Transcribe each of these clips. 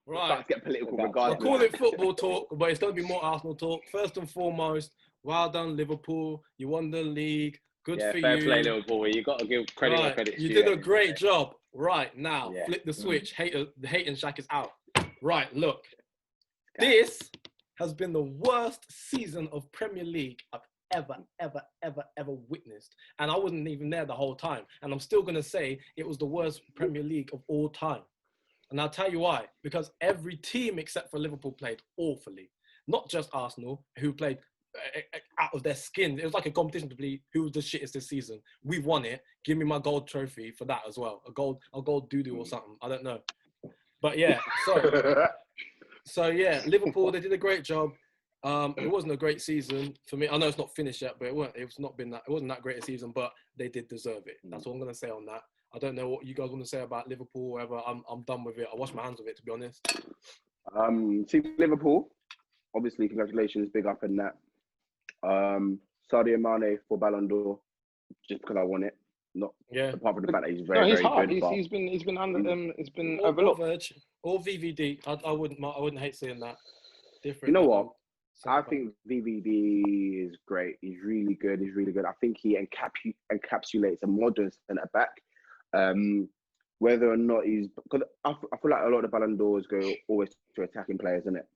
Right. Start to get political I'll regardless. call it football talk, but it's going to be more Arsenal talk. First and foremost, well done, Liverpool. You won the league. Good for fair you. play, Liverpool. You got to give credit where credit's due. You did a great job. Right, now, Yeah. flip the switch. The hate and Shak is out. Right, look. This has been the worst season of Premier League I've ever witnessed. And I wasn't even there the whole time. And I'm still going to say it was the worst Premier League of all time. And I'll tell you why. Because every team except for Liverpool played awfully. Not just Arsenal, who played out of their skin. It was like a competition to be who was the shittest this season. We've won it. Give me my gold trophy for that as well. A gold doo-doo or something. I don't know. But yeah, so yeah, Liverpool, they did a great job. It wasn't a great season for me. I know it's not finished yet, but it wasn't that great a season, but they did deserve it. That's all I'm gonna say on that. I don't know what you guys want to say about Liverpool or whatever. I'm done with it. I wash my hands of it, to be honest. Team Liverpool, obviously, congratulations, big up in that. Sadio Mane for Ballon d'Or, just because I won it. Not apart from the fact that he's very good. He's been overlooked. Or VVD. I wouldn't hate seeing that. Different. You know what? I think VVD is great. He's really good. I think he encapsulates a modern centre back. Whether or not because I feel like a lot of the Ballon d'Ors go always to attacking players, isn't it?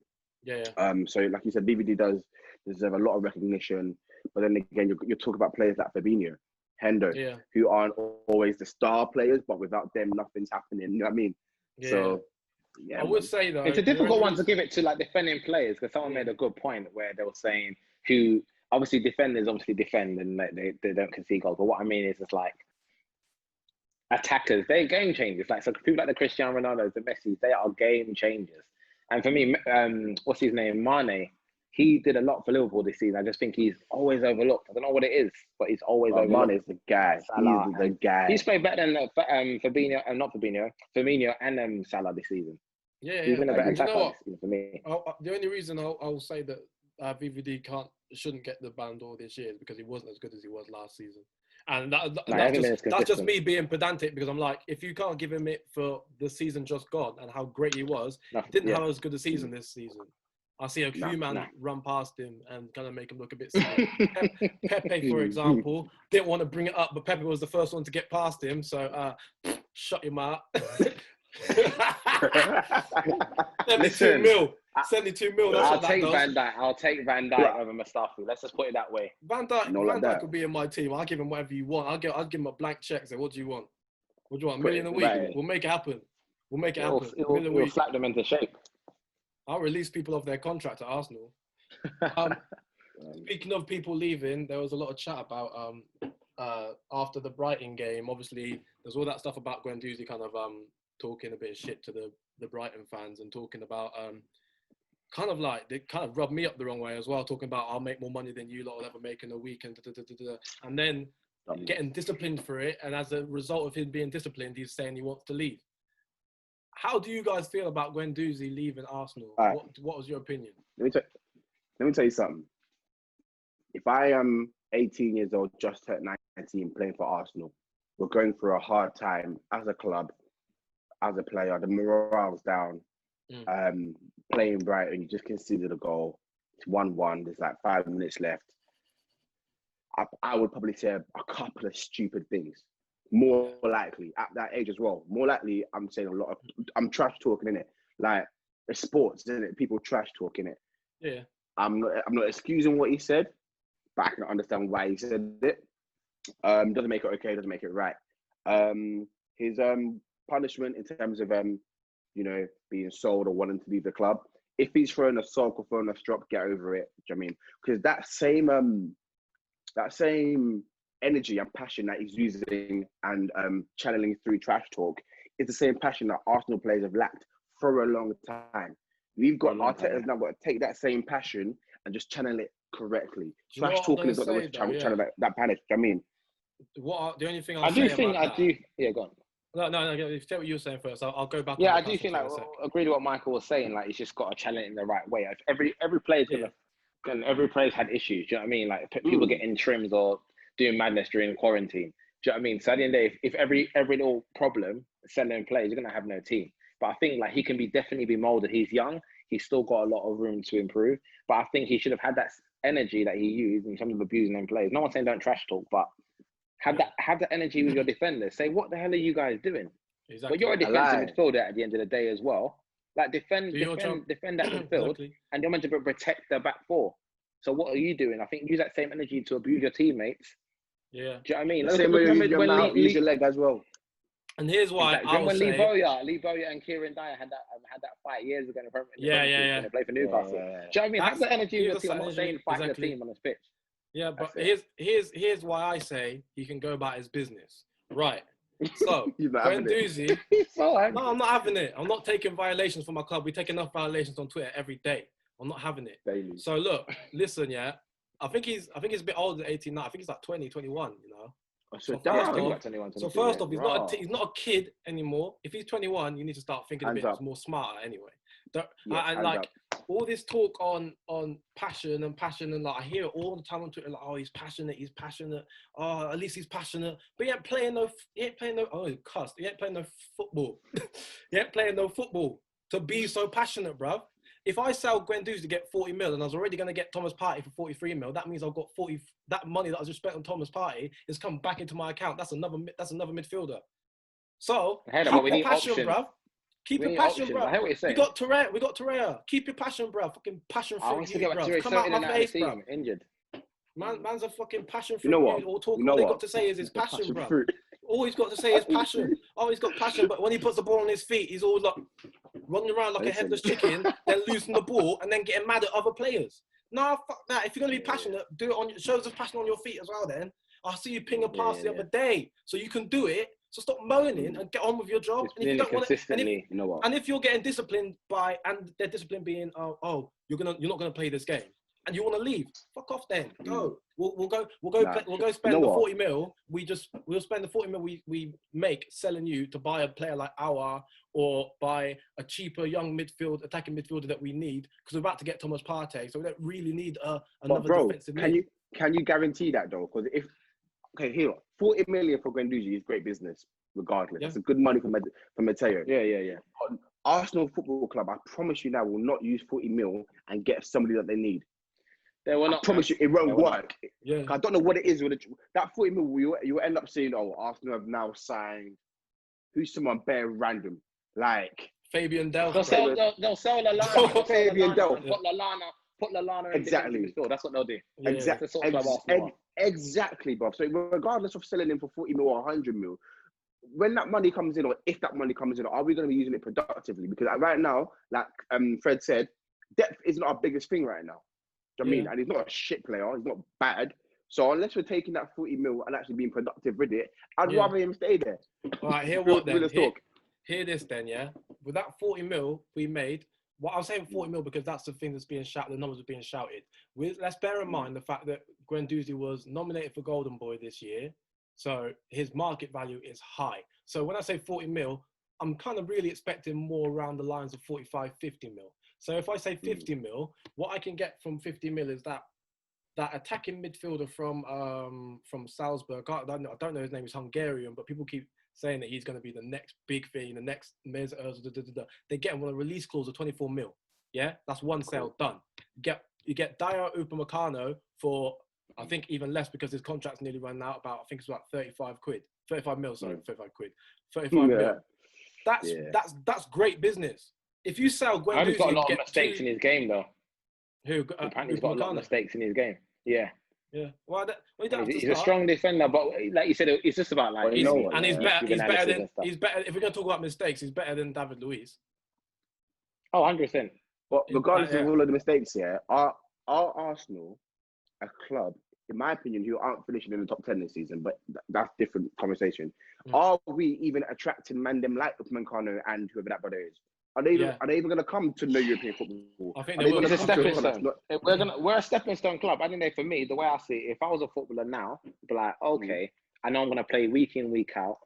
Yeah. So like you said, VVD does deserve a lot of recognition. But then again, you're talking about players like Fabinho, Hendo, who aren't always the star players, but without them, nothing's happening. You know what I mean? Yeah. So, yeah. I would say, though, it's a difficult one to give it to like defending players, because someone made a good point where they were saying who obviously defenders defend and they don't concede goals. But what I mean is it's like attackers, they're game changers. Like, so people like the Cristiano Ronaldos, the Messi, they are game changers. And for me, what's his name? Mane. He did a lot for Liverpool this season. I just think he's always overlooked. I don't know what it is, but he's always overlooked. Mane's the guy. Salah, he's the guy. He's played better than Firmino and Salah this season. Yeah, He's been a better attacker this season for me. The only reason I'll say that VVD shouldn't get the Ballon d'Or this year is because he wasn't as good as he was last season. And that's just me being pedantic, because I'm like, if you can't give him it for the season just gone and how great he was, he didn't have as good a season this season. I see a few man run past him and kind of make him look a bit silly. Pepe, for example, didn't want to bring it up, but Pepe was the first one to get past him. So shut your mouth. 72 mil. 72 mil. I'll take Van Dijk. I'll take Van Dijk over Mustafi. Let's just put it that way. Van Dijk could be in my team. I'll give him whatever you want. I'll give him a blank check. Say, what do you want? What do you want? $1 million a week? Right. We'll make it happen. We'll slap them into shape. I'll release people off their contract at Arsenal. Speaking of people leaving, there was a lot of chat about after the Brighton game. Obviously, there's all that stuff about Guendouzi kind of talking a bit of shit to the Brighton fans and talking about they kind of rubbed me up the wrong way as well, talking about I'll make more money than you lot will ever make in a week and then getting disciplined for it. And as a result of him being disciplined, he's saying he wants to leave. How do you guys feel about Guendouzi leaving Arsenal? Right. What was your opinion? Let me tell you something. If I am 18 years old, just turned 19, playing for Arsenal, we're going through a hard time as a club, as a player. The morale's down. Playing Brighton, you just conceded a goal. It's 1-1. There's like 5 minutes left. I would probably say a couple of stupid things. More likely at that age as well. More likely, I'm saying I'm trash talking in it. Like, it's sports, isn't it? People trash talking it. Yeah. I'm not excusing what he said, but I can understand why he said it. Doesn't make it okay. Doesn't make it right. His punishment in terms of being sold or wanting to leave the club. If he's throwing a sock or throwing a strop, get over it. Do you know what I mean? Because that same energy and passion that he's using and channeling through trash talk is the same passion that Arsenal players have lacked for a long time. Arteta's now got to take that same passion and just channel it correctly. Trash talking is not the way to channel that panic. Do you know what I mean? The only thing Yeah, go on. No. Tell what you were saying first. I'll go back. Yeah, I do think agree with what Michael was saying. Like, he's just got to channel it in the right way. Every player's every player's had issues. Do you know what I mean? Like, people getting trims or doing madness during quarantine. Do you know what I mean? So at the end of the day, if every little problem selling players, you're gonna have no team. but I think like he can definitely be molded. He's young. He's still got a lot of room to improve. But I think he should have had that energy that he used in terms of abusing them players. No one's saying don't trash talk, but have that energy with your defenders. Say, what the hell are you guys doing? Exactly. But you're a defensive midfielder at the end of the day as well. Like defend that midfield, Exactly. and you're meant to protect the back four. So what are you doing? I think use that same energy to abuse your teammates. Yeah. Do you know what I mean? The same way you use your mouth, use your leg as well. And here's why exactly. I would when say... Lee Bowyer and Kieran Dyer had that fight years ago in the Premier Yeah. when they played for Newcastle. Do you know what I mean? Have the energy of your team. I'm not saying fight your team on the pitch. Yeah, but here's why I say he can go about his business. Right. So, Guendouzi... No, I'm not having it. I'm not taking violations from my club. We take enough violations on Twitter every day. I'm not having it. Daily. So look, listen, yeah. I think he's a bit older than 18 now. I think he's like 20, 21, you know. So first off, he's not a kid anymore. If he's 21, you need to start thinking a bit more smarter anyway. All this talk on passion and like I hear it all the time on Twitter, like, oh, he's passionate. Oh, at least he's passionate. But he ain't playing no football. He ain't playing no football to be so passionate, bruv. If I sell Guendouzi to get 40 mil and I was already going to get Thomas Partey for 43 mil, that means I've got 40. That money that I just spent on Thomas Partey has come back into my account. That's another midfielder. So keep your passion, bruv. Keep your passion, bruv. I hear what you're saying. We got Torreira. Keep your passion, bruv. Fucking passion fruit, bruv. Come out my face, bruv. Injured. Man's a fucking passion fruit. You know what? All they got to say is his passion, bruv. All he's got to say is passion. Oh, he's got passion, but when he puts the ball on his feet, he's all like running around like a headless chicken, then losing the ball and then getting mad at other players. No, fuck that. If you're gonna be passionate, do it on shows of passion on your feet as well. Then I see you ping a pass the other day, so you can do it. So stop moaning and get on with your job. And if you don't want to, and if you're getting disciplined and their discipline being, oh, you're not gonna play this game, and you want to leave, fuck off then. Go. We'll go spend the 40 mil. We'll spend the 40 mil we make selling you to buy a player like Aouar or buy a cheaper young attacking midfielder that we need because we're about to get Thomas Partey, so we don't really need another defensive mid. Can you guarantee that though? Because if 40 million for Guendouzi is great business regardless. Yeah. It's a good money for Mateo. Yeah. Arsenal Football Club, I promise you now, will not use 40 mil and get somebody that they need. I promise you, it won't work. Yeah. I don't know what it is with that 40 mil. You end up saying, "Oh, Arsenal have now signed who's someone bare random like Fabian Delph." They'll sell Lallana. Fabian Delph. Put Lallana exactly. in the midfield. That's what they'll do. Yeah. Exactly, Bob. So regardless of selling him for 40 mil or 100 mil, when that money comes in, or if that money comes in, are we going to be using it productively? Because right now, like Fred said, depth is not our biggest thing right now. Do you know what I mean? And he's not a shit player. He's not bad. So unless we're taking that 40 mil and actually being productive with it, I'd rather him stay there. All right, hear this then, yeah? With that 40 mil we made, I'm saying 40 mil because that's the thing that's being shouted, the numbers are being shouted. Let's bear in mind the fact that Guendouzi was nominated for Golden Boy this year. So his market value is high. So when I say 40 mil, I'm kind of really expecting more around the lines of 45, 50 mil. So if I say 50 mil, what I can get from 50 mil is that attacking midfielder from Salzburg. I don't know his name. He's Hungarian, but people keep saying that he's going to be the next big thing, the next Mesut Ozil. They get him on a release clause of 24 mil. Yeah, that's one sale done. You get Dyer Upamecano for I think even less because his contract's nearly run out. I think it's about 35 mil. Sorry, 35 quid. 35 mil. That's great business. If you sell Guendouzi, he's got a lot of mistakes in his game, though. Apparently he's got a lot of mistakes in his game. Yeah. Well, he's a strong defender, but like you said, it's just about like. He's better. If we're going to talk about mistakes, he's better than David Luiz. Oh, 100%. But regardless of all of the mistakes, are Arsenal a club, in my opinion, who aren't finishing in the top 10 this season? But that's a different conversation. Are we even attracting Mandem like Upamecano and whoever that brother is? Are they even going to come to know European football? I think it's a stepping stone. We're a stepping stone club. I think for me, the way I see it, if I was a footballer now, I'd be like, okay, I know I'm going to play week in, week out.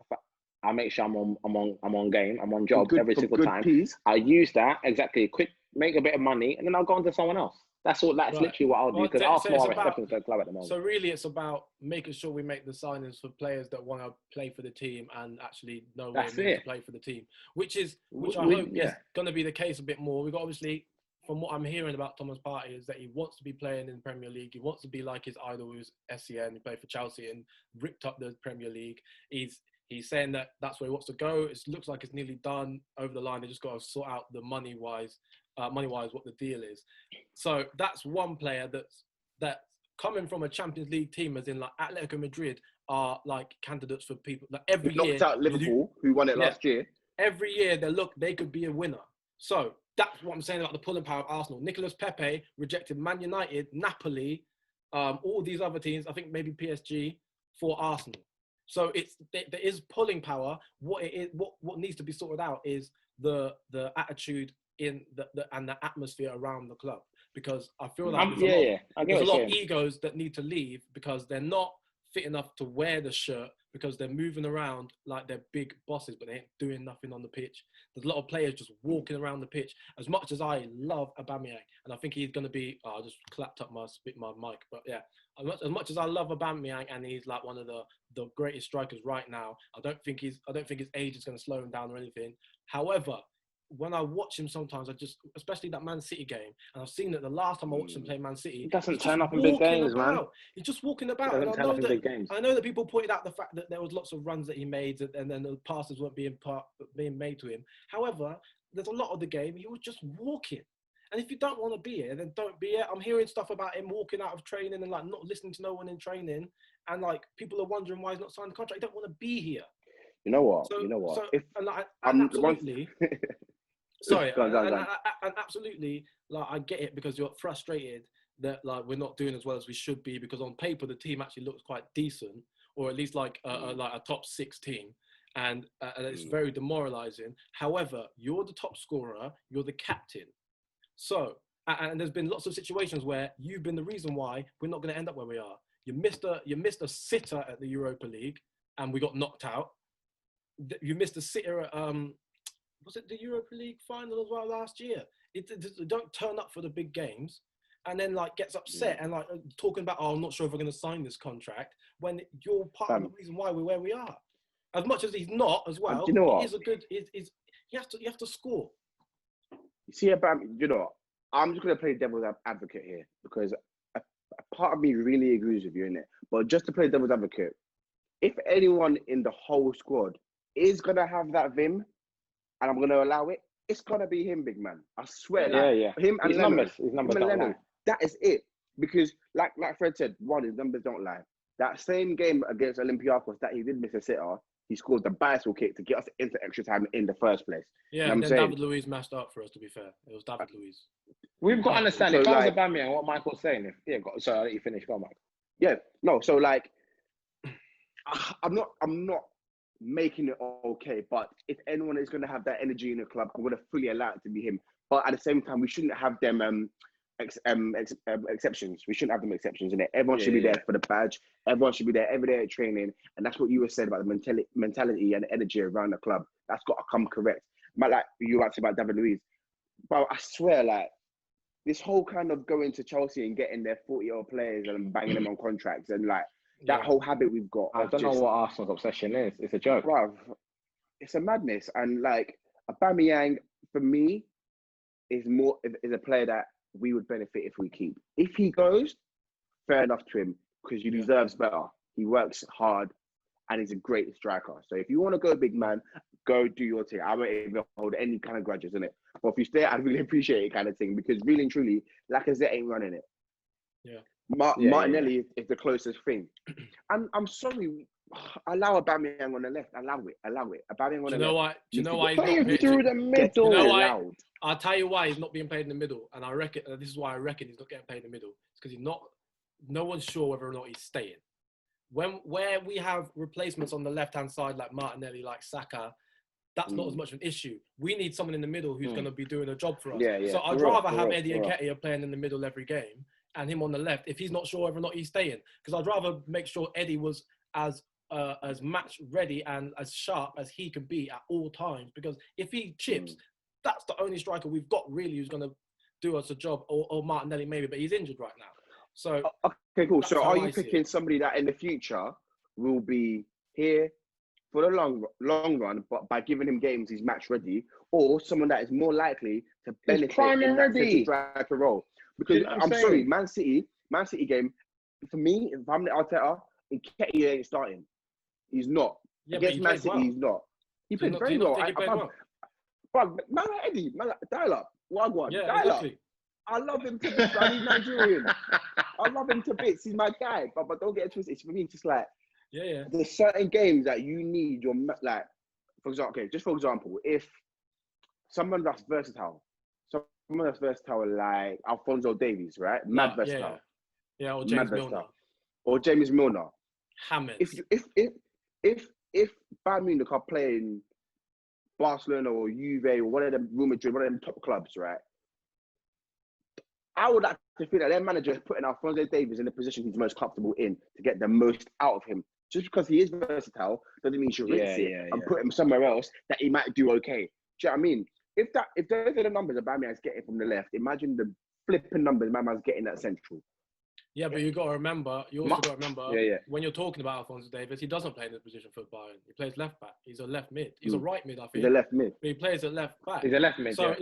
I make sure I'm on game. I'm on job every single time. I use that exactly. make a bit of money, and then I'll go on to someone else. That's all. That's literally what I'll do, because Arsenal are a stepping stone club at the moment. So really, it's about making sure we make the signings for players that want to play for the team and actually know where they need to play for the team, which I hope is going to be the case a bit more. We've got, obviously, from what I'm hearing about Thomas Partey, is that he wants to be playing in the Premier League. He wants to be like his idol, who's SCN. He played for Chelsea and ripped up the Premier League. He's saying that that's where he wants to go. It looks like it's nearly done over the line. They just got to sort out the money-wise what the deal is. So that's one player that's coming from a Champions League team, as in like Atletico Madrid are like candidates for people. Like every year, knocked out Liverpool, who won it last year. Every year they could be a winner. So that's what I'm saying about the pulling power of Arsenal. Nicolas Pepe rejected Man United, Napoli, all these other teams. I think maybe PSG for Arsenal. So there is pulling power. What needs to be sorted out is the attitude in and the atmosphere around the club, because I feel like there's a lot of egos that need to leave because they're not fit enough to wear the shirt, because they're moving around like they're big bosses, but they ain't doing nothing on the pitch. There's a lot of players just walking around the pitch. As much as I love Aubameyang, and I think he's going to be, I just clapped up my mic, but yeah, as much as I love Aubameyang, and he's like one of the greatest strikers right now, I don't think his age is going to slow him down or anything. However, when I watch him sometimes, especially that Man City game, and I've seen it the last time I watched him play Man City. He doesn't turn up in big games, man. He's just walking about. And I know that people pointed out the fact that there was lots of runs that he made, and then the passes weren't being made to him. However, there's a lot of the game he was just walking. And if you don't want to be here, then don't be here. I'm hearing stuff about him walking out of training and like not listening to no one in training, and like people are wondering why he's not signed the contract. He don't want to be here. You know what? Absolutely. Sorry, and absolutely, like I get it, because you're frustrated that like we're not doing as well as we should be, because on paper the team actually looks quite decent, or at least like a top 6 team, and it's very demoralising. However, you're the top scorer, you're the captain, so and there's been lots of situations where you've been the reason why we're not going to end up where we are. You missed a sitter at the Europa League, and we got knocked out. You missed a sitter at was it the Europa League final as well last year? It don't turn up for the big games, and then like gets upset and like talking about, I'm not sure if we're going to sign this contract, when you're part of the reason why we're where we are. As much as he's not as well, you know what? You have to score. You see about, I'm just going to play devil's advocate here, because a part of me really agrees with you in it. But just to play devil's advocate, if anyone in the whole squad is going to have that vim, and I'm going to allow it, it's going to be him, big man. I swear. Him and Lemon. His numbers don't lie. That is it. Because, like Fred said, his numbers don't lie. That same game against Olympiacos that he did miss a sitter, he scored the bicycle kick to get us into extra time in the first place. Yeah, and then David Luiz messed up for us, to be fair. It was David Luiz. We've got to understand, if I was Aubameyang, what Michael's saying, sorry, I'll let you finish. Go on, Mike. Yeah, no, so like, I'm not making it okay, but if anyone is going to have that energy in the club, I'm going to fully allow it to be him. But at the same time, we shouldn't have them exceptions. We shouldn't have them exceptions in it. Everyone should be there for the badge. Everyone should be there every day at training, and that's what you were saying about the mentality and the energy around the club. That's got to come correct. But like you were saying about David Luiz, but I swear, like this whole kind of going to Chelsea and getting their 40-year-old players and banging them on contracts, and like that whole habit we've got. I don't know what Arsenal's obsession is. It's a joke. Bruv, it's a madness. And like Aubameyang, for me, is a player that we would benefit if we keep. If he goes, fair enough to him, because he deserves better. He works hard and he's a great striker. So if you want to go big man, go do your thing. I won't even hold any kind of grudges in it. But if you stay, I'd really appreciate it kind of thing, because really and truly, Lacazette ain't running it. Yeah. Martinelli is the closest thing. And I'm sorry, allow Aubameyang on the left. Allow it. Aubameyang on the left. Do you know why he's not playing through the middle? You know why? I'll tell you why he's not being paid in the middle. And I reckon this is why I reckon he's not getting paid in the middle. It's because no one's sure whether or not he's staying. Where we have replacements on the left-hand side like Martinelli, like Saka, that's not as much of an issue. We need someone in the middle who's going to be doing a job for us. So I'd rather have Eddie Nketiah playing in the middle every game and him on the left if he's not sure whether or not he's staying. Because I'd rather make sure Eddie was as match ready and as sharp as he can be at all times. Because if he chips, that's the only striker we've got really who's going to do us a job, or Martinelli maybe, but he's injured right now. So okay, cool. So are you picking it. somebody that in the future will be here for the long run, but by giving him games, he's match ready, or someone that is more likely to benefit in that central striker role? Because I'm sorry, Man City game, for me, if I'm the Arteta, Nketiah ain't starting. He's not. Yeah, Against Man City, he's not. He played very well. But man, Eddie, dial up. Wagwan, yeah, dial exactly. up. I love him to bits. He's Nigerian. I love him to bits. He's my guy. But don't get it twisted. For me, it's just like, there's certain games that you need your, like, for example, if someone that's versatile, like Alphonso Davies, right? Mad versatile. Yeah, or James Milner. Or James Milner. Hammett. If Bayern Munich are playing Barcelona or Juve or one of them, Real Madrid, one of them top clubs, right? I would like to feel that their manager is putting Alphonso Davies in the position he's most comfortable in to get the most out of him. Just because he is versatile doesn't mean you should rinse it and put him somewhere else that he might do okay. Do you know what I mean? If those are the numbers that Aubameyang's getting from the left, imagine the flipping numbers Aubameyang's getting at central. Yeah, but you also got to remember, when you're talking about Alphonso Davies, he doesn't play in this position for Bayern. He plays left back. He's a left mid. He's a right mid, I think. He's a left mid. But he plays at left back. He's a left mid. So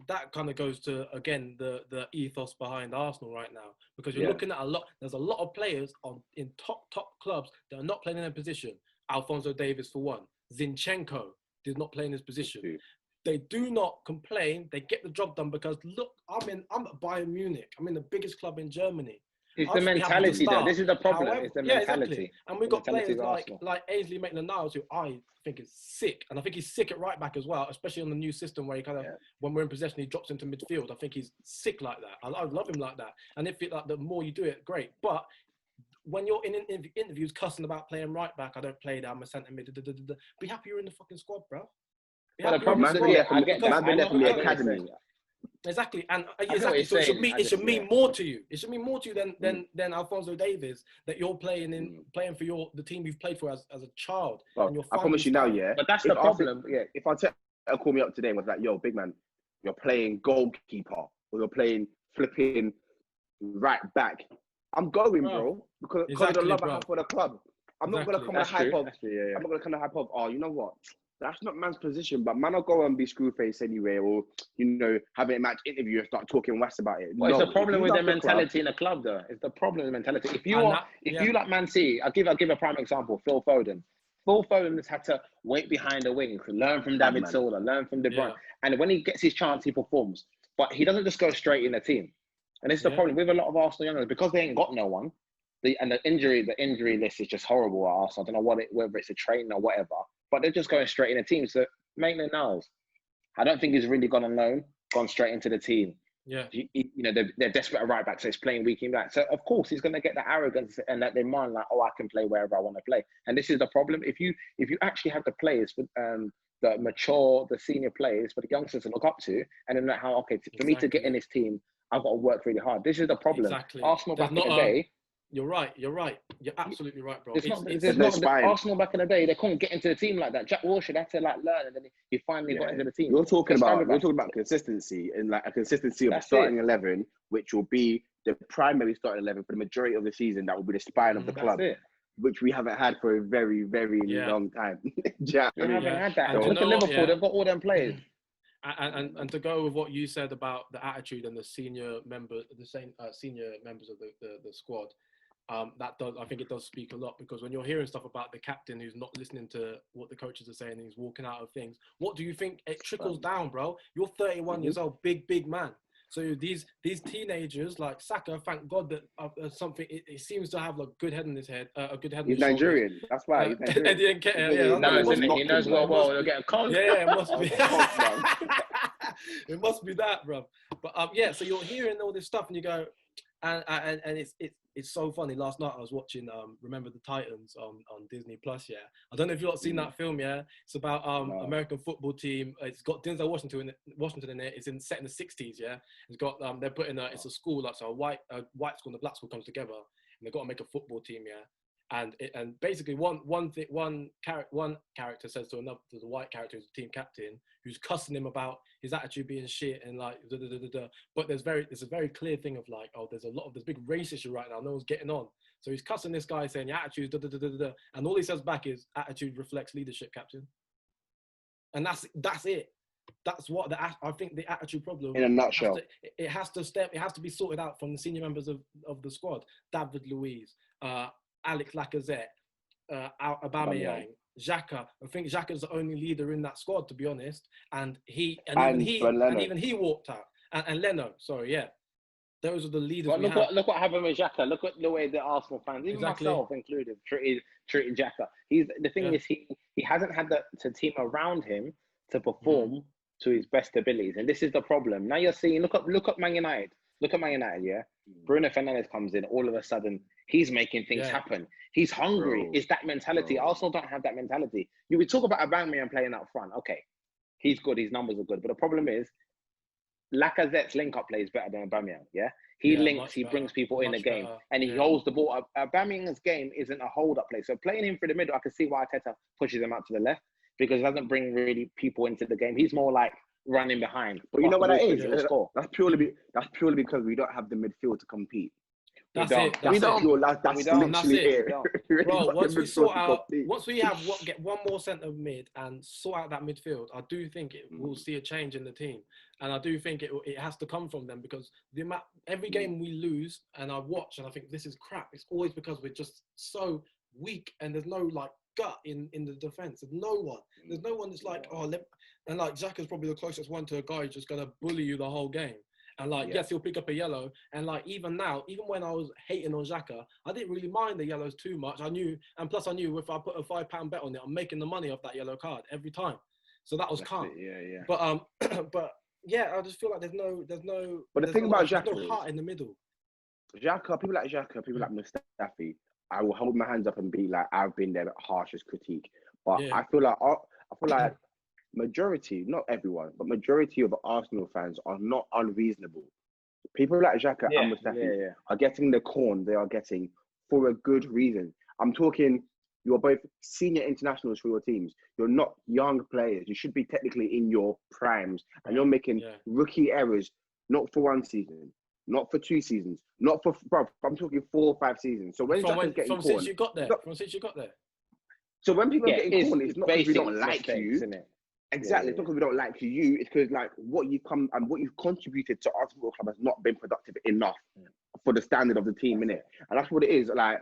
that kind of goes to, again, the ethos behind Arsenal right now, because you're looking at there's a lot of players in top clubs that are not playing in their position. Alphonso Davies for one. Zinchenko did not play in his position. They do not complain. They get the job done because, look, I'm at Bayern Munich. I'm in the biggest club in Germany. It's the mentality, though. This is the problem. However, it's the mentality. Exactly. And we've got players like Ainsley Maitland-Niles, who I think is sick. And I think he's sick at right back as well, especially on the new system where he kind of, when we're in possession, he drops into midfield. I think he's sick like that. I love him like that. And if the more you do it, great. But when you're in interviews cussing about playing right back, I don't play that, I'm a centre mid, be happy you're in the fucking squad, bro. But the problem is, I've been there from the academy. Exactly, and so it should mean more to you. It should mean more to you than Alphonso Davies, that you're playing for the team you've played for as a child. Well, I promise you now, But that's the problem. If I call me up today and was like, "Yo, big man, you're playing goalkeeper or you're playing flipping right back," I'm going, bro, because of the love I have for the club. I'm not gonna come a hype of. I'm not gonna come a hype of. Oh, you know what? That's not man's position, but man, I'll go and be screwface anyway, or have a match interview and start talking west about it. Well, it's the problem with the mentality in the club, though. It's the problem with mentality. If you like Man City, I'll give a prime example. Phil Foden. Phil Foden has had to wait behind the wings, learn from David Silva, learn from De Bruyne, and when he gets his chance, he performs. But he doesn't just go straight in the team, and this is the problem with a lot of Arsenal youngsters, because they ain't got no one. And the injury list is just horrible at Arsenal. I don't know whether it's a training or whatever, but they're just going straight in the team. So Maitland-Niles, I don't think he's really gone straight into the team. Yeah, they're desperate at right back, so he's playing weak in back. So of course he's going to get that arrogance and that their mind like, oh, I can play wherever I want to play. And this is the problem. If you actually have the players the mature, the senior players for the youngsters to look up to, and then how for me to get in this team, I've got to work really hard. This is the problem. Exactly. Arsenal back in the day. You're right. You're absolutely right, bro. Arsenal back in the day, they couldn't get into the team like that. Jack Wilshere had to learn, and then he finally got into the team. We're talking about consistency, and like a consistency of a starting 11, which will be the primary starting 11 for the majority of the season. That will be the spine of the club, which we haven't had for a very, very long time. We haven't had that. Look at Liverpool; they've got all them players. And to go with what you said about the attitude and the senior members of the squad. I think it does speak a lot, because when you're hearing stuff about the captain who's not listening to what the coaches are saying and he's walking out of things, what do you think? It trickles down, bro. You're 31 years old, big man. So these teenagers like Saka, thank God that something. It seems to have a good head in his head. A good head. He's Nigerian. That's why. He's Nigerian. He knows well. He'll get a cold. Yeah, it must be. It must be that, bro. But so you're hearing all this stuff and you go, and it's so funny. Last night I was watching Remember the Titans on Disney Plus. Yeah, I don't know if you've seen that film. Yeah, it's about American football team. It's got Denzel Washington in it. It's set in the 60s. Yeah, it's got they're putting it's a school, like so a white school and a black school comes together, and they've got to make a football team. Yeah, And basically one character says to the white character who's the team captain, who's cussing him about his attitude being shit and like but there's a very clear thing of like, oh, there's big race issue right now, no one's getting on. So he's cussing this guy saying your attitude and all he says back is attitude reflects leadership, captain. And that's it. That's what I think the attitude problem. In a nutshell, it has to be sorted out from the senior members of the squad. David Luiz, Alex Lacazette, Aubameyang, Xhaka. I think Xhaka's the only leader in that squad, to be honest. And even he walked out. And Leno, sorry, yeah. Those are the leaders. But look what happened with Xhaka. Look at the way the Arsenal fans, even myself included, treated Xhaka. The thing is he hasn't had the team around him to perform to his best abilities, and this is the problem. Now you're seeing, look at Man United. Look at Man United, yeah. Bruno Fernandes comes in, all of a sudden he's making things happen. He's hungry. Bro. It's that mentality. Bro. Arsenal don't have that mentality. You would talk about Aubameyang playing up front. Okay, he's good. His numbers are good, but the problem is Lacazette's link-up play is better than Aubameyang. Yeah, he links, he brings people in the game, and he holds the ball. Aubameyang's game isn't a hold-up play, so playing him through the middle, I can see why Arteta pushes him out to the left. Because it doesn't bring really people into the game. He's more like running behind. But you know what that is? That's purely because we don't have the midfield to compete. That's it. That's literally it. Bro, once we get one more centre mid and sort out that midfield, I do think we'll see a change in the team. And I do think it has to come from them, because every game we lose and I watch and I think this is crap, it's always because we're just so weak and there's no like gut in the defense. There's no one that's like, and like Xhaka's probably the closest one to a guy who's just gonna bully you the whole game. And like, yes, he'll pick up a yellow. And like, even now, even when I was hating on Xhaka, I didn't really mind the yellows too much. I knew if I put a £5 bet on it, I'm making the money off that yellow card every time. So that was calm. Yeah. But yeah, I just feel like there's no. But the thing about Xhaka, there's no heart in the middle. People like Mustafi, I will hold my hands up and be like, I've been their harshest critique. But I feel like majority, not everyone, but majority of Arsenal fans are not unreasonable. People like Xhaka and Mustafi are getting the corn they are getting for a good reason. I'm talking, you're both senior internationals for your teams. You're not young players. You should be technically in your primes, and you're making rookie errors, not for one season, not for 2 seasons, not for, bro, I'm talking 4 or 5 seasons. So when since you got there. So when people are getting corn, it's not because we don't like you. Isn't it? Exactly. It's not because we don't like you. It's because like what you've contributed to our football club has not been productive enough for the standard of the team, innit? And that's what it is. Like,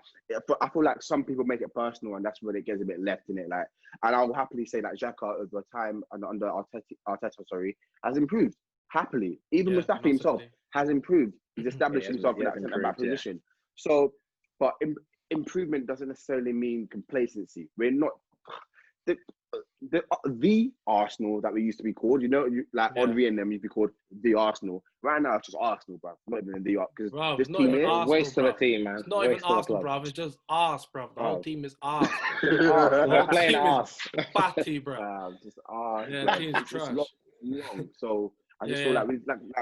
I feel like some people make it personal, and that's where it gets a bit left in it. Like, and I'll happily say that Xhaka over time and under Arteta, has improved happily. Even Mustafi himself has improved. He's established himself in that centre-back position. So, but improvement doesn't necessarily mean complacency. We're not the Arsenal that we used to be called, Henry and them used to be called the Arsenal. Right now, it's just Arsenal, bro. Not even the because this team is waste of a team, man. It's not even Arsenal, bro. It's just arse, bro. The whole team is arse. We're playing arse. Fatty, bro. Just arse. Yeah, the team's trash. Long. So I just feel like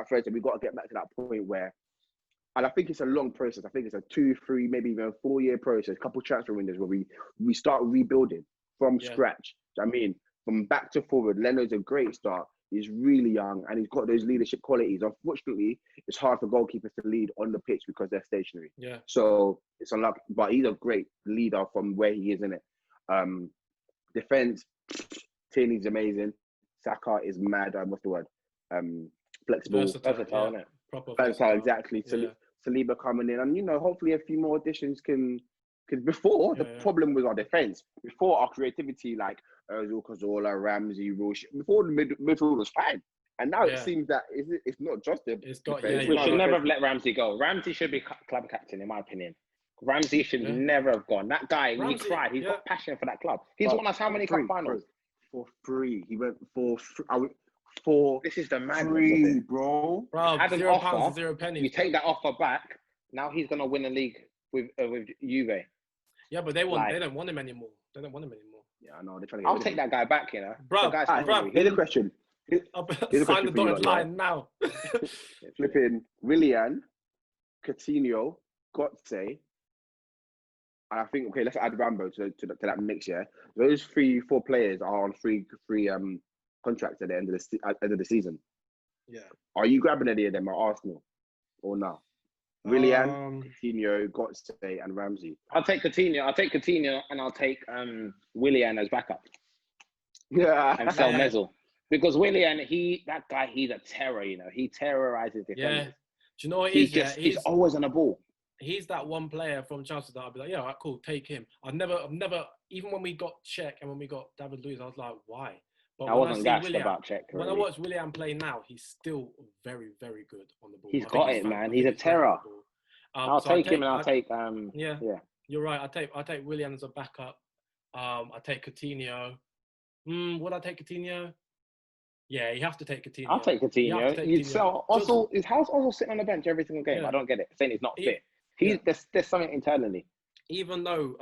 Fred said, we got to get back to that point where, and I think it's a long process. I think it's a 2, 3, maybe even 4-year process. A couple transfer windows where we start rebuilding from scratch. I mean, from back to forward, Leno's a great start. He's really young and he's got those leadership qualities. Unfortunately, it's hard for goalkeepers to lead on the pitch because they're stationary. Yeah. So it's unlucky, but he's a great leader from where he is in it. Defense, Tierney's amazing. Saka is mad. What's the word? Flexible, versatile, isn't it? Proper versatile, exactly. Saliba coming in, and hopefully a few more additions can. Because before, the problem was our defence. Before, our creativity, like Ozil, Cazorla, Ramsey, Roche, before the midfield was fine. And now it seems that it's not just the defense. We should never have let Ramsey go. Ramsey should be club captain, in my opinion. Ramsey should never have gone. That guy, he cried. He's got passion for that club. He's won us how many cup finals? For free. He went for this is the madness, free, bro. Had an £0 offer, and 0 pennies. You take that offer back. Now he's gonna win a league with Juve. Yeah, but they don't want him anymore. They don't want him anymore. Yeah, I know. They're trying to. I'll take that guy back, Bro, here's a question. Sign the dotted line now. Flipping Willian, Coutinho, Götze, I think okay, let's add Rambo to that mix. Yeah, those 3-4 players are on free contracts at the end of the season. Yeah. Are you grabbing any of them at Arsenal or no? Willian, Coutinho, Götze, and Ramsey. I'll take Coutinho, and I'll take Willian as backup. Yeah. And sell Mezzel. Because Willian, he's a terror, you know. He terrorizes defenders. Yeah. Do you know what it is? He's always on the ball. He's that one player from Chelsea that I'll be like, yeah, all right, cool, take him. I've never, even when we got Shak and when we got David Luiz, I was like, why? But I wasn't gassed about Shak. When I watch Willian play now, he's still very, very good on the ball. He's got it, man. He's a terror. I'll take him, and I'll take yeah. You're right. I take Willian as a backup. I take Coutinho. Would I take Coutinho? Yeah, you have to take Coutinho. I'll take Coutinho. You'd sell Ozil. How's Ozil sitting on the bench every single game? Yeah. I don't get it. Saying he's not fit. There's something internally. Even though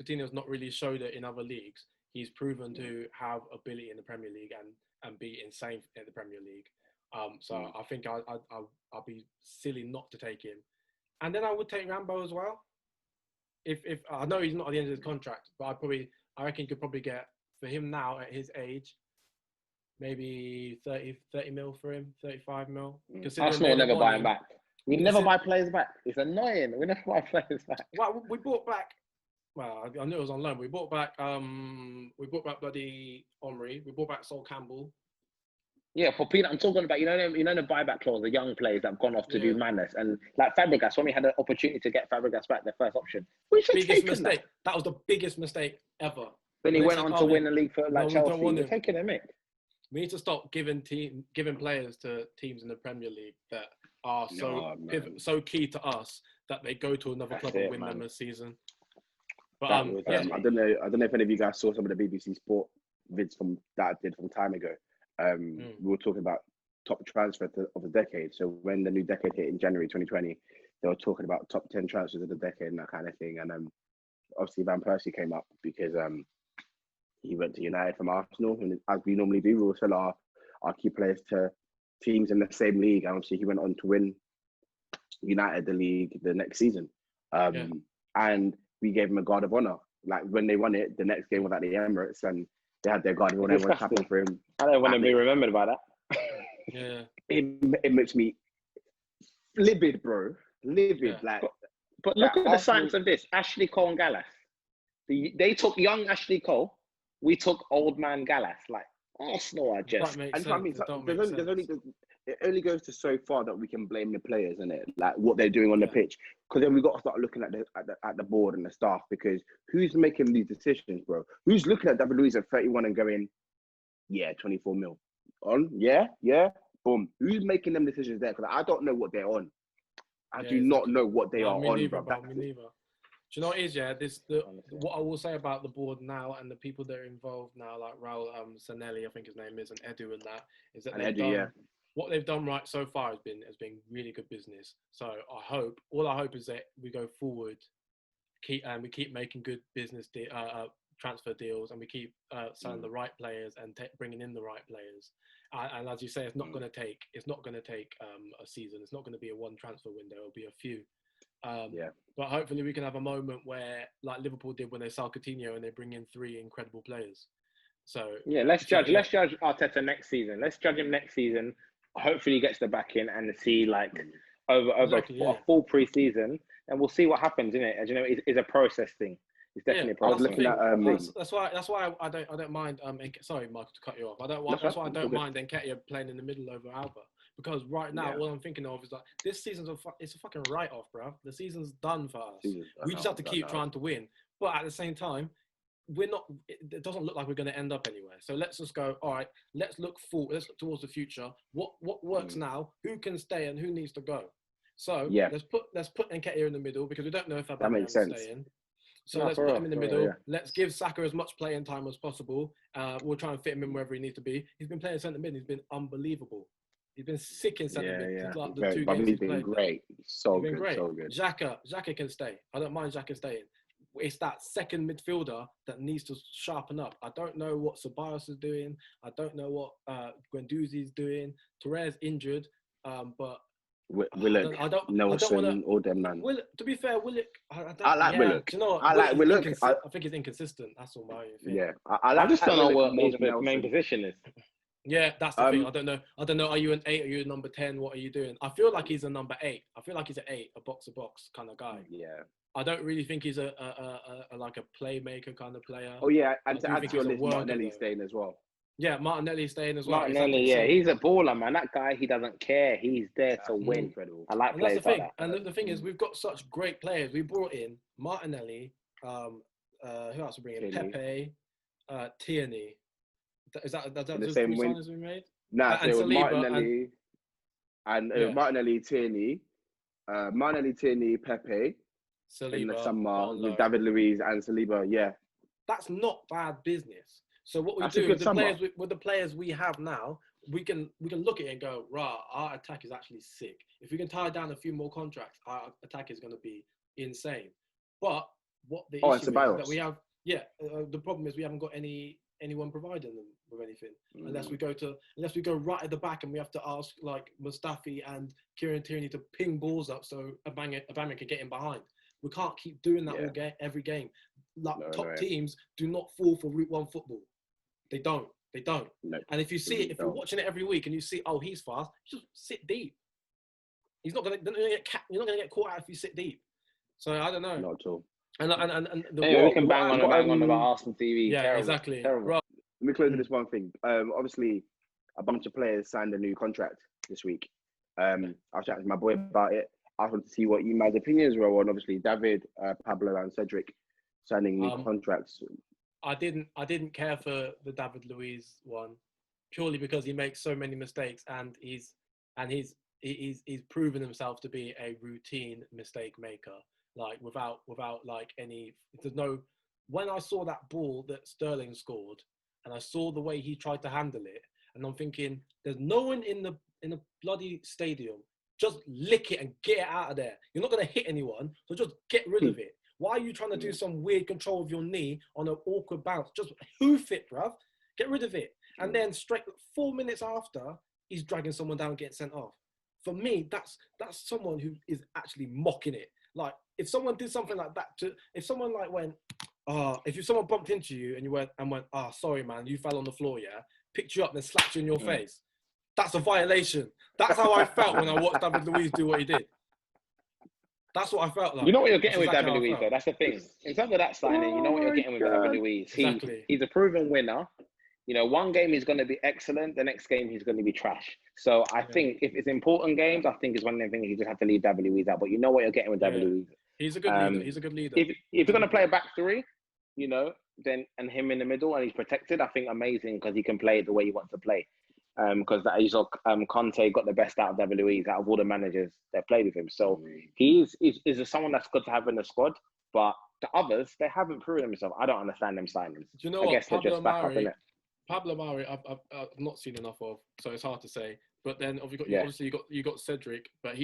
Coutinho's not really showed it in other leagues, he's proven to have ability in the Premier League and be insane in the Premier League. So I think I'll be silly not to take him. And then I would take Rambo as well. If I know he's not at the end of his contract, but I reckon you could probably get for him now at his age, maybe 30 mil for him, 35 mil. Arsenal will never buy him back. We never buy players back. It's annoying. We never buy players back. Well, we bought back. Well, I knew it was on loan. We bought back bloody Omri. We bought back Sol Campbell. Yeah, for Peter, I'm talking about, you know the buyback clause, the young players that have gone off to do madness. And like Fabregas, when we had an opportunity to get Fabregas back, their first option, we should take mistake. That was the biggest mistake ever. Then he went on to win the league for Chelsea. We're taking him, Mick. We need to stop giving players to teams in the Premier League that are so key to us that they go to another club and win them a season. But I don't know if any of you guys saw some of the BBC Sport vids that I did from time ago. We were talking about top transfer of the decade. So when the new decade hit in January 2020, they were talking about top 10 transfers of the decade and that kind of thing. And obviously Van Persie came up because he went to United from Arsenal. And as we normally do, we will sell our key players to teams in the same league. And obviously he went on to win United the league the next season. And we gave him a guard of honor. Like when they won it, the next game was at the Emirates and they had their guard of honor. Everyone's happy for him. I don't want to be remembered by that. Yeah. It makes me livid, bro. Livid. Yeah. But look at the signs of this. Ashley Cole and Gallas. They took young Ashley Cole. We took old man Gallas. Like, Arsenal are just... It only goes to so far that we can blame the players, innit? Like what they're doing on the pitch. Because then we got to start looking at the board and the staff. Because who's making these decisions, bro? Who's looking at David Luiz at 31 and going, yeah, 24 mil on? Yeah, boom. Who's making them decisions there? Because I don't know what they're on. I do not know what they are on, bro. Me neither. Do you know what it is? Yeah, what I will say about the board now and the people that are involved now, like Raul Sanelli, I think his name is, and Edu and that, is that what they've done right so far has been really good business. So all I hope is that we go forward, we keep making good business transfer deals, and we keep selling the right players and bringing in the right players. And as you say, it's not going to take a season. It's not going to be a one transfer window. It'll be a few. But hopefully we can have a moment where, like Liverpool did when they sell Coutinho and they bring in 3 incredible players. So let's judge Arteta next season. Let's judge him next season. Hopefully he gets the back in and see over a full pre-season, and we'll see what happens in it. As you know, it's a process thing. It's definitely a process. That's why I don't mind. Sorry, Michael, to cut you off. That's why I don't mind Nketiah playing in the middle over Alba, because right now all I'm thinking of is like this season's it's a fucking write-off, bro. The season's done for us. We just have to keep trying to win, but at the same time, we're not. It doesn't look like we're going to end up anywhere. So let's just go. All right, let's look forward. Let's look towards the future. What works now? Who can stay and who needs to go? So let's put Nketiah in the middle, because we don't know if that makes sense. Staying. So let's put him in the middle. Let's give Saka as much playing time as possible. We'll try and fit him in wherever he needs to be. He's been playing centre mid. He's been unbelievable. He's been sick in centre mid. Like the 2 games he's been great. So good. Xhaka can stay. I don't mind Xhaka staying. It's that second midfielder that needs to sharpen up. I don't know what Ceballos is doing. I don't know what Guendouzi's doing. Torres injured, but Willock, Nelson, all them, man. To be fair, Willock, I like Willock. Do you know what? I like Willock. I think he's inconsistent. That's all my thing. Yeah, I just don't know what his Nelson. main position is. Yeah, that's the thing. I don't know. Are you an 8? Are you a number 10? What are you doing? I feel like he's a number 8. I feel like he's an 8, a box kind of guy. Yeah. I don't really think he's a like a playmaker kind of player. Oh yeah, and to add to your list, Martinelli staying as well. Yeah, Martinelli staying as well. Martinelli, yeah, he's a baller, man. That guy, he doesn't care. He's there to win. Incredible. I like players like that. And the thing is, we've got such great players. We brought in Martinelli. Who else we bring in? Pepe, Tierney. Is that the same signings we made? Nah, so it was Martinelli and Martinelli, Tierney, Pepe. Saliba, in the summer with David Luiz and Saliba. Yeah, that's not bad business. So what we do with the players we have now, we can look at it and go, right, our attack is actually sick. If we can tie down a few more contracts, our attack is going to be insane. But what the issue is that we have, the problem is we haven't got anyone providing them with anything unless we go right at the back and we have to ask like Mustafi and Kieran Tierney to ping balls up so Aubameyang can get in behind. We can't keep doing that every game. Like top teams do not fall for Route 1 football. They don't. No, and if you see it, if you're watching it every week and you see, oh, he's fast, just sit deep. You're not gonna get caught out if you sit deep. So I don't know. Not at all. And we can bang on about Arsenal TV. Yeah, terrible, exactly. Terrible. Right. Let me close with this one thing. Obviously, a bunch of players signed a new contract this week. I was chatting to my boy about it. I wanted to see what you guys' opinions were on. Obviously, David, Pablo, and Cedric signing new contracts. I didn't care for the David Luiz one purely because he makes so many mistakes and he's proven himself to be a routine mistake maker. Like without like any, there's no. When I saw that ball that Sterling scored, and I saw the way he tried to handle it, and I'm thinking, there's no one in the bloody stadium. Just lick it and get it out of there. You're not going to hit anyone, so just get rid of it. Why are you trying to do some weird control of your knee on an awkward bounce? Just hoof it, bruv. Get rid of it. And then straight 4 minutes after, he's dragging someone down and getting sent off. For me, that's someone who is actually mocking it. Like, if someone did something like that, if someone like went, if someone bumped into you and you went, sorry, man, you fell on the floor, yeah? Picked you up and slapped you in your face. That's a violation. That's how I felt when I watched David Luiz do what he did. That's what I felt like. You know what you're getting with David Luiz, though? That's the thing. In terms of that signing, you know what you're getting with David Luiz. He's a proven winner. You know, one game he's going to be excellent. The next game he's going to be trash. So I think if it's important games, I think it's one of the things you just have to leave David Luiz out. But you know what you're getting with David Luiz. He's a good leader. He's a good leader. If you're going to play a back three, you know, then and him in the middle and he's protected, I think amazing because he can play the way he wants to play. Because Conte got the best out of David Luiz out of all the managers that played with him. So he's someone that's good to have in the squad. But the others, they haven't proven themselves. I don't understand them signings. Do you know I what? guess they're just back up in it. Pablo Mari, I've not seen enough of, so it's hard to say. But then obviously you got Cedric, but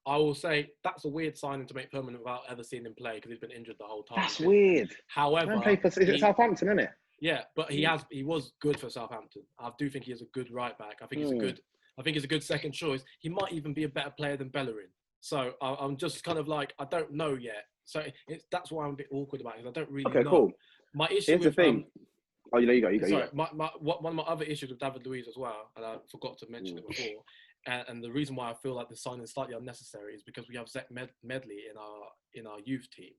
I will say that's a weird signing to make permanent without ever seeing him play because he's been injured the whole time. That's weird. However, is it Southampton, isn't it? Yeah, but he was good for Southampton. I do think he is a good right back. I think he's a good second choice. He might even be a better player than Bellerin. So I'm just kind of like, I don't know yet. So that's why I'm a bit awkward about it because I don't really know. Okay, cool. My issue Here's with the thing. You go. Sorry, one of my other issues with David Luiz as well, and I forgot to mention it before, and the reason why I feel like the signing is slightly unnecessary is because we have Zach Medley in our youth team,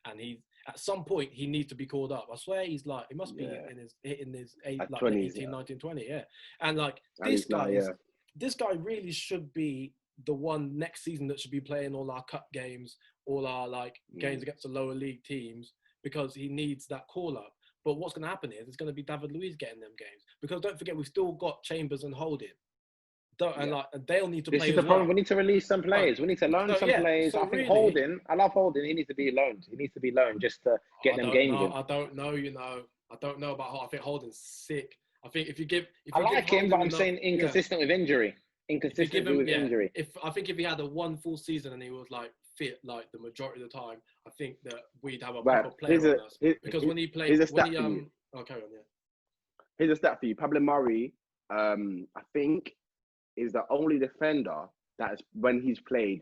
and at some point he needs to be called up. I swear he must be in his 18, 19, 20, yeah. And like this guy really should be the one next season that should be playing all our cup games, all our games against the lower league teams because he needs that call up. But what's going to happen is it's going to be David Luiz getting them games because don't forget we've still got Chambers and Holding. And they'll need to play. This is the problem. We need to release some players. We need to loan some players. So I think Holding. I love Holding. He needs to be loaned. He needs to be loaned just to get them games in. I don't know. I don't know about. I think Holding's sick. I think if you give. I like him, but I'm saying inconsistent with injury. Inconsistent with injury. I think if he had one full season and he was fit the majority of the time, I think that we'd have a proper player on us. Because when he plays, here's a stat for you. Carry on, yeah. Here's a stat for you. Pablo Mari, I think, is the only defender that when he's played,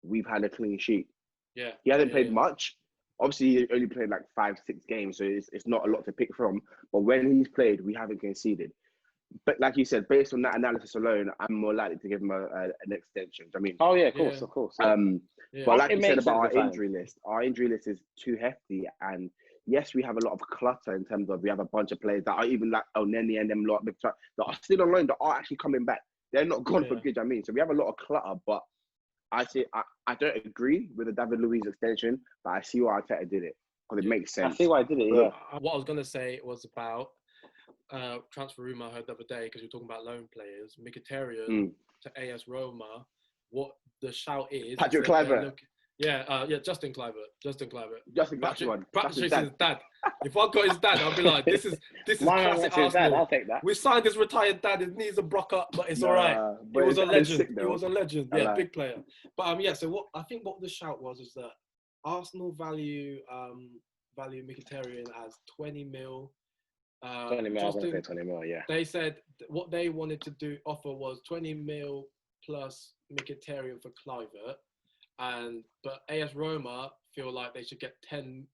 we've had a clean sheet. Yeah. He hasn't played much. Obviously, he only played like 5-6 games, so it's not a lot to pick from. But when he's played, we haven't conceded. But like you said, based on that analysis alone, I'm more likely to give him an extension. I mean, oh yeah, of course. Yeah. But like you said about our injury injury list is too hefty. And yes, we have a lot of clutter in terms of we have a bunch of players that are even like Elneny and them lot that are still on loan that are actually coming back. They're not gone for good. I mean, so we have a lot of clutter, but I don't agree with the David Luiz extension, but I see why Arteta did it because it makes sense. I see why I did it. Yeah. What I was gonna say was about transfer rumor I heard the other day because we were talking about loan players. Mkhitaryan to AS Roma. What the shout is? Patrick Kluivert. Justin Kluivert. Patrick's his dad. If I got his dad, I'd be like, this is classic Arsenal. Dad, I'll take that. We signed his retired dad. His knees are broke up, but it's all right. He was a legend. He was a legend. Yeah, big player. But so what I think what the shout was is that Arsenal value Mkhitaryan as 20 mil. 20 mil. I was going to say 20 mil. Yeah. They said what they wanted to offer was 20 mil plus Mkhitaryan for Kluivert. But AS Roma feel like they should get 10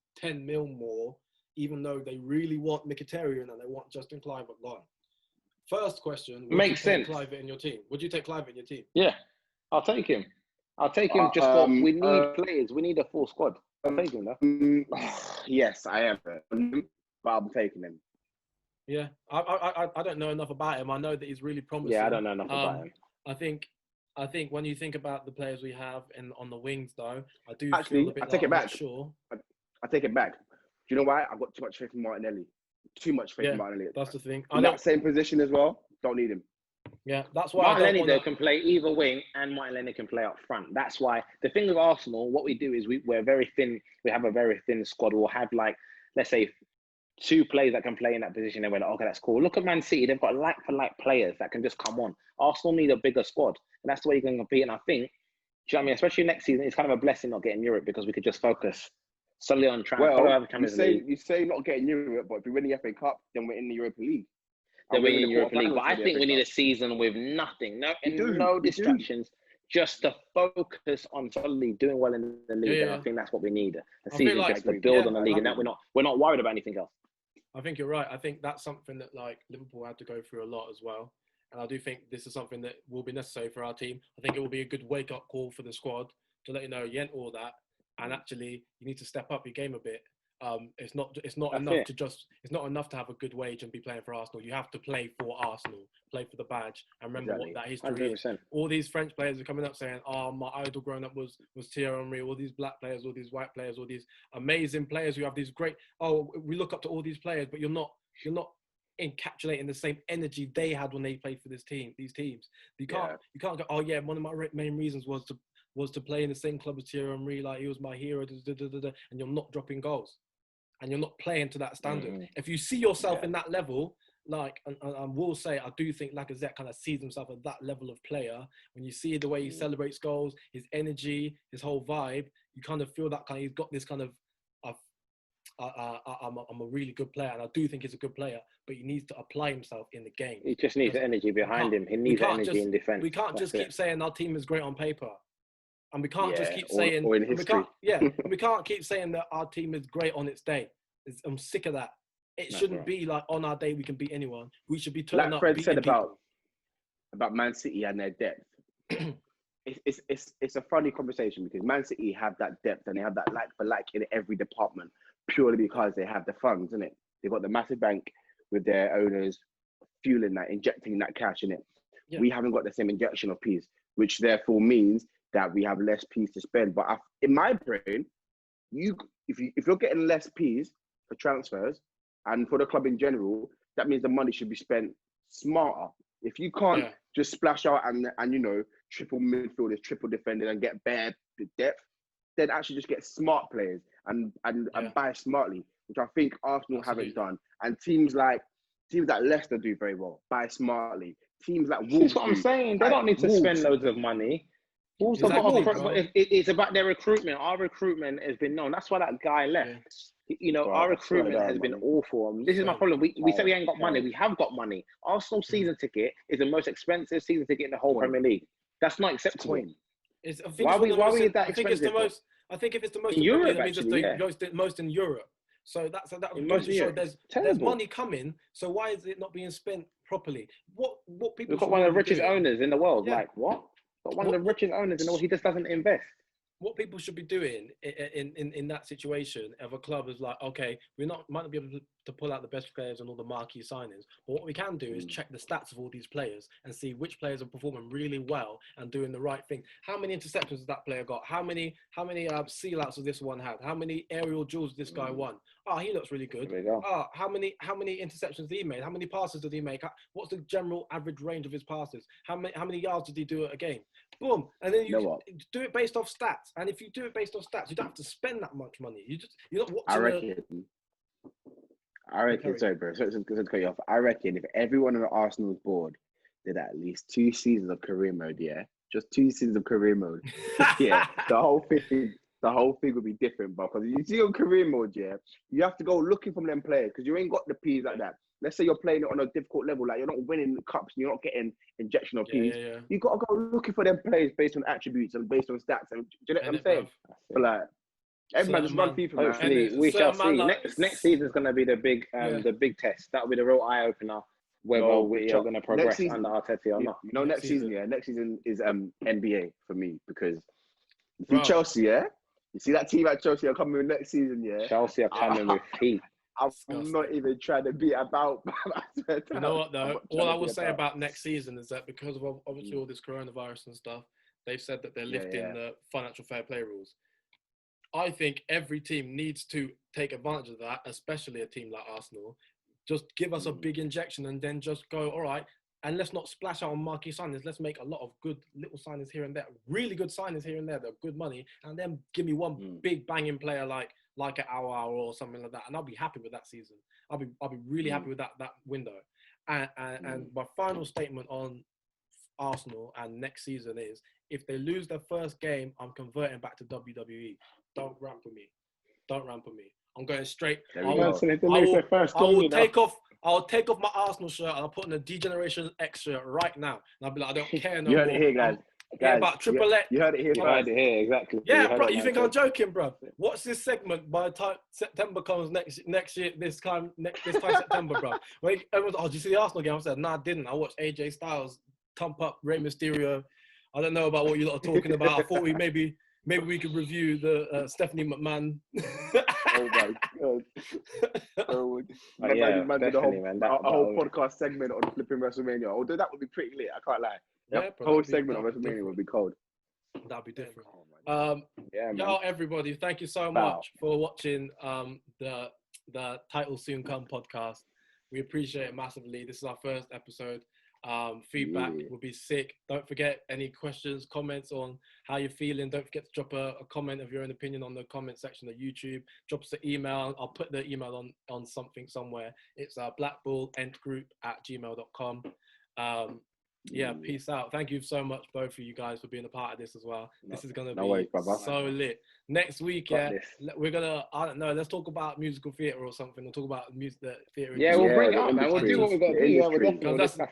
mil more, even though they really want Mkhitaryan and they want Justin Kluivert gone. First question: makes sense. Kluivert in your team? Would you take Kluivert in your team? Yeah, I'll take him. Just for we need players. We need a full squad. I'll take him though. Yes, I am, but I'm taking him. Yeah, I don't know enough about him. I know that he's really promising. Yeah, I don't know enough about him. I think when you think about the players we have on the wings, though, I do actually feel a bit I take it back. Sure. I take it back. Do you know why? I've got too much faith in Martinelli. Too much faith in Martinelli. That's the thing. In that same position as well, don't need him. Yeah, that's why Martinelli though can play either wing, and Martinelli can play up front. That's why the thing with Arsenal, what we do is we're very thin. We have a very thin squad. We'll have like, let's say, 2 players that can play in that position, and we're like, okay, that's cool. Look at Man City; they've got like for like players that can just come on. Arsenal need a bigger squad, and that's the way you can compete. And I think, do you know what I mean? Especially next season, it's kind of a blessing not getting Europe because we could just focus solely on trying to follow the Champions League. You say not getting Europe, but if we win the FA Cup, then we're in the Europa League. Then we're in the Europa League, but I think we need a season with nothing, no distractions. Just to focus on solely doing well in the league, and I think that's what we need. A season just to build on the league, and that we're not worried about anything else. I think you're right. I think that's something that like Liverpool had to go through a lot as well. And I do think this is something that will be necessary for our team. I think it will be a good wake-up call for the squad to let you know you ain't all that, and actually you need to step up your game a bit. It's not enough to have a good wage and be playing for Arsenal. You have to play for Arsenal, play for the badge, and remember what that history is. All these French players are coming up saying, "Oh, my idol growing up was Thierry Henry." All these black players, all these white players, all these amazing players who have these great. Oh, we look up to all these players, but you're not encapsulating the same energy they had when they played for these teams. You can't go, oh yeah, one of my main reasons was to play in the same club as Thierry Henry, like he was my hero, and you're not dropping goals and you're not playing to that standard. If you see yourself in that level, like, and I will say, I do think Lacazette kind of sees himself at that level of player. When you see the way he celebrates goals, his energy, his whole vibe, you kind of feel that kind of, he's got this kind of, I'm a really good player, and I do think he's a good player, but he needs to apply himself in the game. He just needs the energy behind him. He needs the energy in defence. We can't just keep saying our team is great on paper. And we can't just keep saying, or in history. We can't keep saying that our team is great on its day. I'm sick of that. It shouldn't be like on our day we can beat anyone. We should be turning up. Like Fred said about Man City and their depth. It's a funny conversation because Man City have that depth and they have that like for like in every department purely because they have the funds, isn't it? They've got the massive bank with their owners fueling that, injecting that cash in it. Yeah. We haven't got the same injection of peas, which therefore means that we have less peas to spend. But in my brain, if you're getting less peas for transfers and for the club in general, that means the money should be spent smarter. If you can't just splash out and triple midfielders, triple defenders and get bare depth, then actually just get smart players and buy smartly, which I think Arsenal haven't done. And teams like Leicester do very well. Buy smartly. Teams like Wolves. That's what I'm saying. They don't need to spend loads of money. It's about their recruitment. Our recruitment has been known. That's why that guy left. Our recruitment has been awful. This is my problem. We say we ain't got money. We have got money. Arsenal season ticket is the most expensive season ticket in the whole Premier League. That's not acceptable. Coin. I think Why it's one of the are most- we that I think it's the expensive? most. I think if it's the most In in Premier Europe, League, that means actually, it's the most in Europe. So that In goes to show Europe. there's Terrible. money coming. So why is it not being spent properly? What people We've got should one of the really be richest doing- owners in the world. Yeah. Like what? Got one of the What- richest owners in the world. He just doesn't invest. What people should be doing in that situation of a club is like, okay, might not be able to pull out the best players and all the marquee signings, but what we can do is check the stats of all these players and see which players are performing really well and doing the right thing. How many interceptions has that player got? How many seal outs has this one had? How many aerial duels this guy won? Oh, he looks really good. There we go. Oh, how many interceptions did he make? How many passes did he make? What's the general average range of his passes? How many yards did he do a game? Boom, and then You know what? do it based off stats. And if you do it based off stats, you don't have to spend that much money. You're not watching. I reckon. Sorry, bro. Sorry to cut you off. I reckon if everyone on Arsenal's board did at least 2 seasons of career mode, yeah, just 2 seasons of career mode, yeah, the whole thing would be different, bro. Because you see on career mode, yeah, you have to go looking from them players because you ain't got the P's like that. Let's say you're playing it on a difficult level, like you're not winning cups and you're not getting injection of P's. Yeah. You got to go looking for them players based on attributes and based on stats. And do you know what I'm saying? But like, everyone just run FIFA, man. Hopefully, we shall see. Next season's going to be the big test. That'll be the real eye opener whether we are going to progress under Arteta or not. You know, next season is NBA for me because if you Chelsea, yeah, you see that team at Chelsea are coming next season, yeah. Chelsea are coming with heat. I'm not even trying to be about. You know what though? All I will say about next season is that because of obviously all this coronavirus and stuff, they've said that they're lifting the financial fair play rules. I think every team needs to take advantage of that, especially a team like Arsenal. Just give us a big injection and then just go, all right, and let's not splash out on marquee signings. Let's make a lot of good little signings here and there, really good signings here and there. They're good money, and then give me one big banging player like an Hour or something like that, and I'll be happy with that season. I'll be really happy with that window. And my final statement on Arsenal and next season is: if they lose their first game, I'm converting back to WWE. Don't ramp with me. I'm going straight. I will take off my Arsenal shirt and I'll put on a Degeneration X shirt right now. And I'll be like, I don't care no more. You heard it here, guys. About Triple X. You heard it here. You heard it here, exactly. Yeah, bro. You think I'm joking, bro? Watch this segment by the time September comes next year. This time September, bro. When everyone's, did you see the Arsenal game? I said, no, I didn't. I watched AJ Styles thump up Rey Mysterio. I don't know about what you lot are talking about. I thought maybe we could review the Stephanie McMahon. Oh my god! A whole podcast segment on flipping WrestleMania. Although that would be pretty lit. I can't lie. Yeah, the whole segment on WrestleMania would be cold. That'd be different. Yeah, yo, everybody, thank you so much for watching the Title Soon Come podcast. We appreciate it massively. This is our first episode. Feedback would be sick. Don't forget any questions, comments on how you're feeling. Don't forget to drop a comment of your own opinion on the comment section of YouTube. Drop us an email. I'll put the email on something somewhere. It's blackbullentgrp@gmail.com. Peace out. Thank you so much, both of you guys, for being a part of this as well. This is gonna be so lit. Next week, we're gonna, I don't know, let's talk about musical theatre or something. We'll talk about the theatre. Yeah, we'll bring it up, man. We'll do what we've got to do.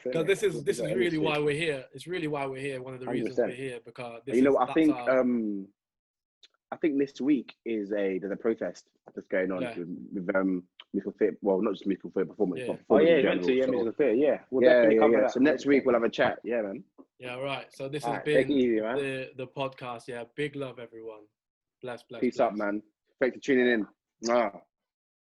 Because this is really why we're here. It's really why we're here. One of the reasons we're here, because I think this week there's a protest that's going on with musical theatre. Well, not just musical theatre performance. But musical theatre. We'll definitely cover that. So next week we'll have a chat. Yeah, man. Yeah, right. So this has been the podcast. Yeah, big love, everyone. Bless. Peace up, man. Thanks for tuning in.